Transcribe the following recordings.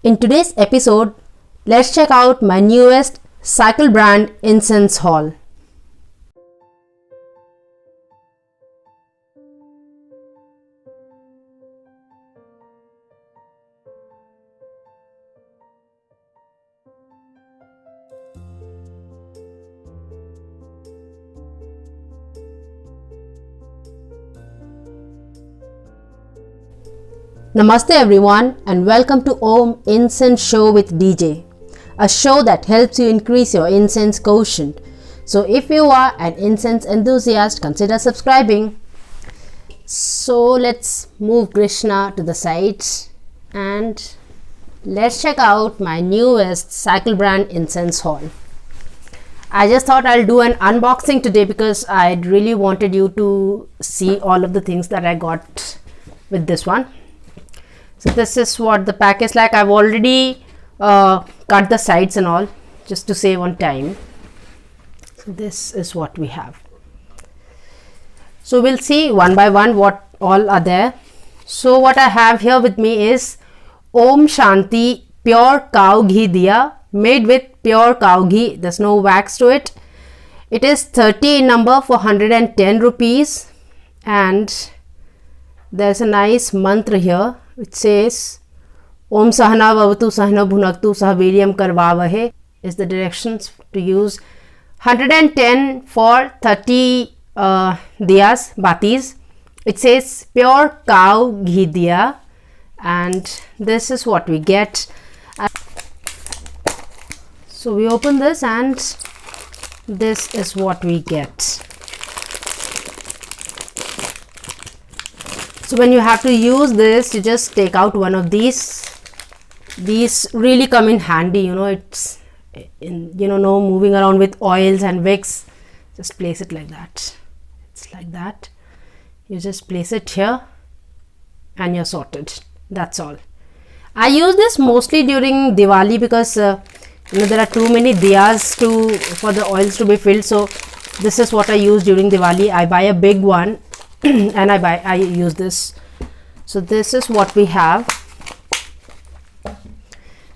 In today's episode, let's check out my newest cycle brand Incense haul. Namaste everyone and welcome to Om Incense Show with DJ, a show that helps you increase your incense quotient. So if you are an incense enthusiast, consider subscribing. So let's move Krishna to the side and let's check out my newest cycle brand incense haul. I just thought I'll do an unboxing today because I really wanted you to see all of the things that I got with this one. So this is what the pack is like. I've already cut the sides and all just to save on time. So this is what we have. So we'll see one by one what all are there. So what I have here with me is Om Shanti pure cow ghee diya, made with pure cow ghee. There's no wax to it. It is 30 in number for 110 rupees, and there's a nice mantra here. It says Om Sahana Vavatu Sahana Bhunaktu Sahaviryam Karvavahe is the directions to use. 110 for 30 diyas, batis. It says pure cow ghee diya, and this is what we get. So we open this and this is what we get. So when you have to use this, you just take out one of these. These really come in handy, it's no moving around with oils and wicks. Just place it like that. It's like that. You just place it here and you're sorted. That's all. I use this mostly during Diwali because there are too many diyas for the oils to be filled. So this is what I use during Diwali. I buy a big one and I use this. So this is what we have.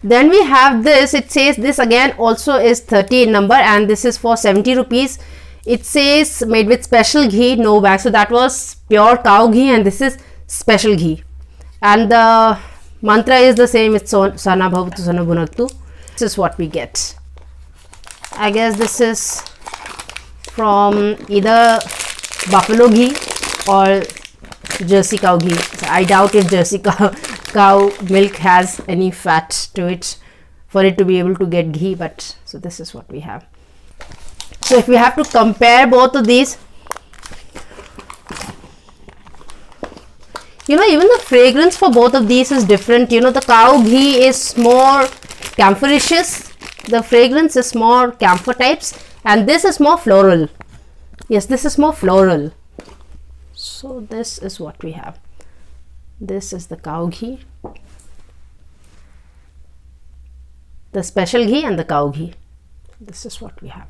Then we have this. It says this again also is 30 in number, and this is for 70 rupees. It says made with special ghee, no wax. So that was pure cow ghee and this is special ghee, and the mantra is the same. It's Sana Bhavatu Sana Bhunaktu. This is what we get. I guess this is from either buffalo ghee or Jersey cow ghee. I doubt if Jersey cow milk has any fat to it for it to be able to get ghee, but so this is what we have. So if we have to compare both of these, even the fragrance for both of these is different. The cow ghee is more camphoraceous, the fragrance is more camphor types, and this is more floral. Yes, this is more floral. So this is what we have. This is the cow ghee, the special ghee and the cow ghee. This is what we have.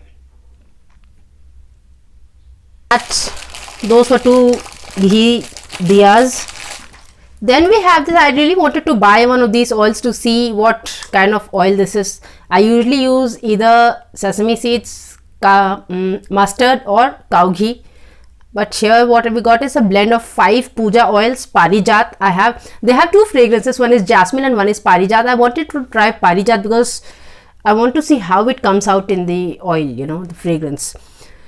Those were two ghee diyas. Then we have this. I really wanted to buy one of these oils to see what kind of oil this is. I usually use either sesame seeds, mustard or cow ghee. But here what we got is a blend of 5 puja oils, parijat. They have two fragrances. One is jasmine and one is parijat. I wanted to try parijat because I want to see how it comes out in the oil, the fragrance.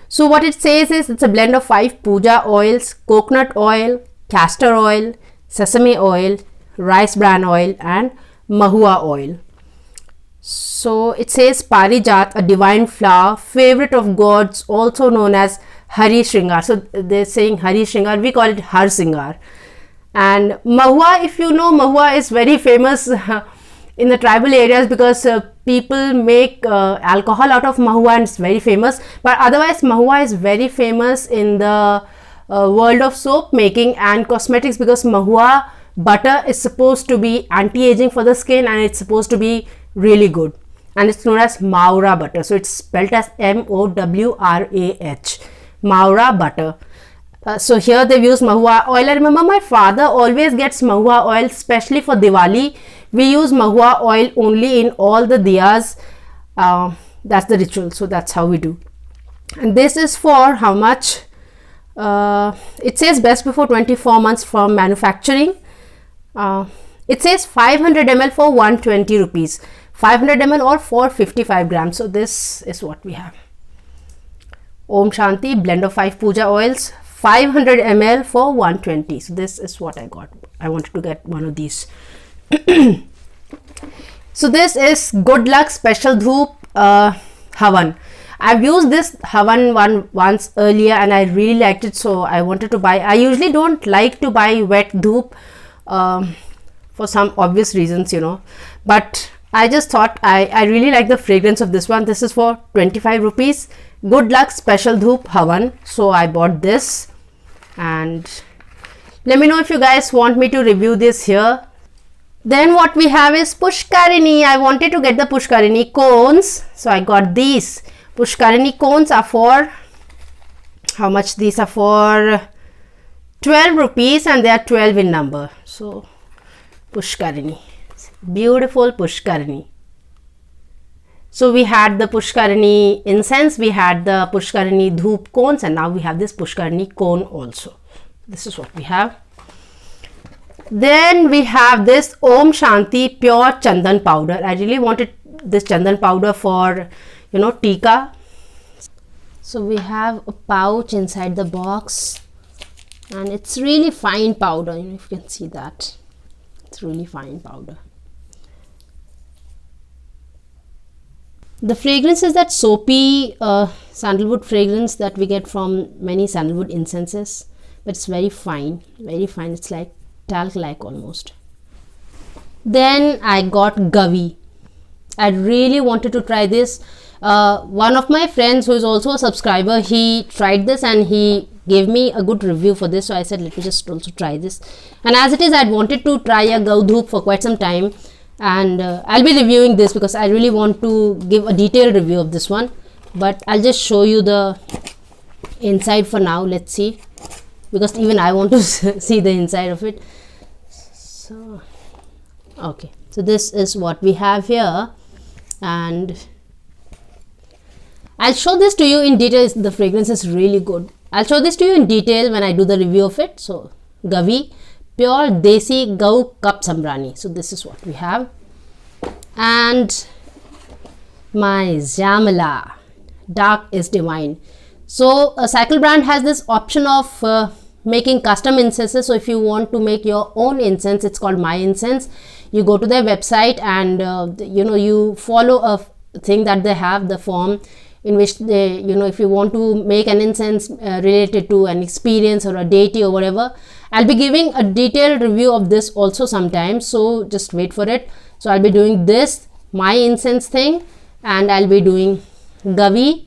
So what it says is it's a blend of 5 puja oils, coconut oil, castor oil, sesame oil, rice bran oil and mahua oil. So it says parijat, a divine flower, favorite of gods, also known as Hari Shringar. So they're saying Hari Shringar, we call it Har Singar. And mahua, if you know, mahua is very famous in the tribal areas because people make alcohol out of mahua and it's very famous. But otherwise mahua is very famous in the world of soap making and cosmetics because mahua butter is supposed to be anti-aging for the skin and it's supposed to be really good, and it's known as Maura butter. So it's spelled as M-O-W-R-A-H, Maura butter. So here they've used mahua oil. I remember my father always gets mahua oil, especially for Diwali. we use mahua oil only in all the diyas. That's the ritual, so that's how we do. And this is for how much? It says best before 24 months from manufacturing. It says 500 ml for 120 rupees, 500 ml or 455 grams. So this is what we have. Om Shanti, blend of 5 puja oils, 500 ml for 120. So this is what I got. I wanted to get one of these. So this is good luck special Dhoop havan. I've used this havan one once earlier and I really liked it, so I wanted to buy. I usually don't like to buy wet Dhoop for some obvious reasons, you know, but I just thought I really like the fragrance of this one. This is for 25 rupees. Good luck special Dhoop havan. So I bought this, and let me know if you guys want me to review this here. Then what we have is Pushkarini. I wanted to get the Pushkarini cones, so I got these. Pushkarini cones are for how much? These are for 12 rupees and they are 12 in number. So Pushkarini, beautiful Pushkarini. So we had the Pushkarini incense, we had the Pushkarini Dhoop cones, and now we have this Pushkarini cone also. This is what we have. Then we have this Om Shanti pure Chandan powder. I really wanted this Chandan powder for, you know, Tika. So we have a pouch inside the box, and it's really fine powder. You know, if you can see that, it's really fine powder. The fragrance is that soapy sandalwood fragrance that we get from many sandalwood incenses, but it's very fine, very fine. It's like talc like almost. Then I got Gavi. I really wanted to try this. One of my friends who is also a subscriber, he tried this and he gave me a good review for this, so I said let me just also try this. And as it is, I wanted to try a Gau Dhoop for quite some time, and I'll be reviewing this because I really want to give a detailed review of this one, but I'll just show you the inside for now. Let's see, because even I want to see the inside of it. So okay, so this is what we have here, and I'll show this to you in detail. The fragrance is really good. I'll show this to you in detail when I do the review of it. So Gavi pure desi gau cup sambrani. So this is what we have. And my Jamala dark is divine. So a Cycle brand has this option of making custom incenses. So if you want to make your own incense, it's called My Incense. You go to their website and you know, you follow a thing that they have, the form in which they, you know, if you want to make an incense related to an experience or a deity or whatever. I'll be giving a detailed review of this also sometime, so just wait for it. So I'll be doing this My Incense thing, and I'll be doing Gavi.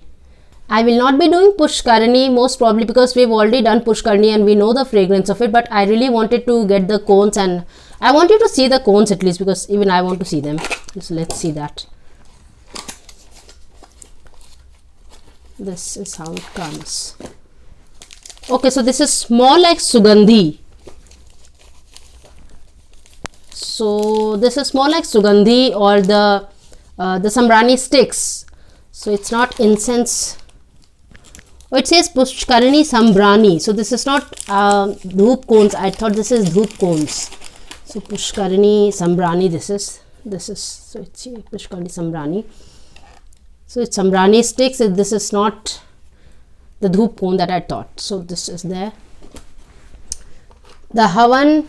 I will not be doing Pushkarini most probably because we've already done Pushkarini and we know the fragrance of it, but I really wanted to get the cones, and I want you to see the cones at least because even I want to see them. So let's see that. This is how it comes. Okay, so this is more like Sugandhi. So this is more like Sugandhi or the sambrani sticks. So it's not incense. Oh, it says Pushkarini sambrani. So this is not Dhoop cones. I thought this is Dhoop cones. So Pushkarini sambrani. This is so it's Pushkarini sambrani. So it's sambrani sticks. This is not the Dhoop cone that I thought. So this is there. The havan,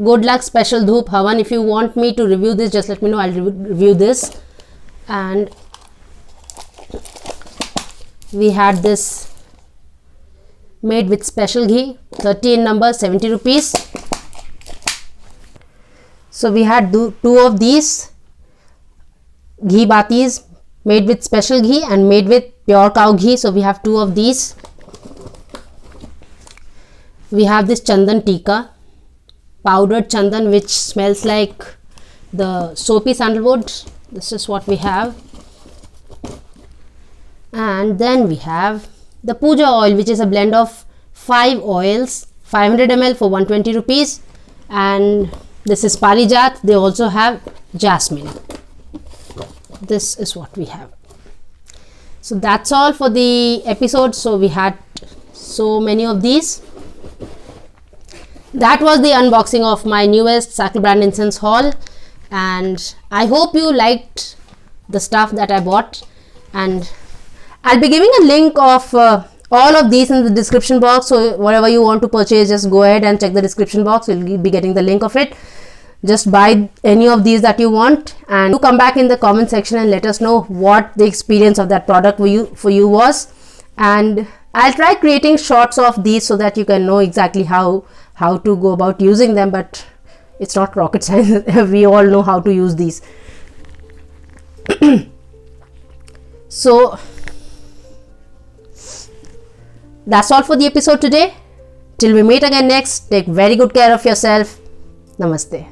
good luck special Dhoop havan. If you want me to review this, just let me know. I'll review this. And we had this made with special ghee, 30 in number, 70 rupees. So we had two of these ghee batis made with special ghee and made with pure cow ghee. So we have two of these. We have this chandan tika, powdered chandan, which smells like the soapy sandalwood. This is what we have. And then we have the puja oil, which is a blend of 5 oils, 500 ml for 120 rupees. And This is Parijat. They also have jasmine. This is what we have. So that's all for the episode. So we had so many of these. That was the unboxing of my newest Sakal brand incense haul, and I hope you liked the stuff that I bought, and I'll be giving a link of all of these in the description box. So whatever you want to purchase, just go ahead and check the description box. You'll be getting the link of it. Just buy any of these that you want, and do come back in the comment section and let us know what the experience of that product for you was. And I'll try creating shots of these so that you can know exactly how to go about using them, but it's not rocket science. We all know how to use these. So that's all for the episode today. Till we meet again next, take very good care of yourself. Namaste.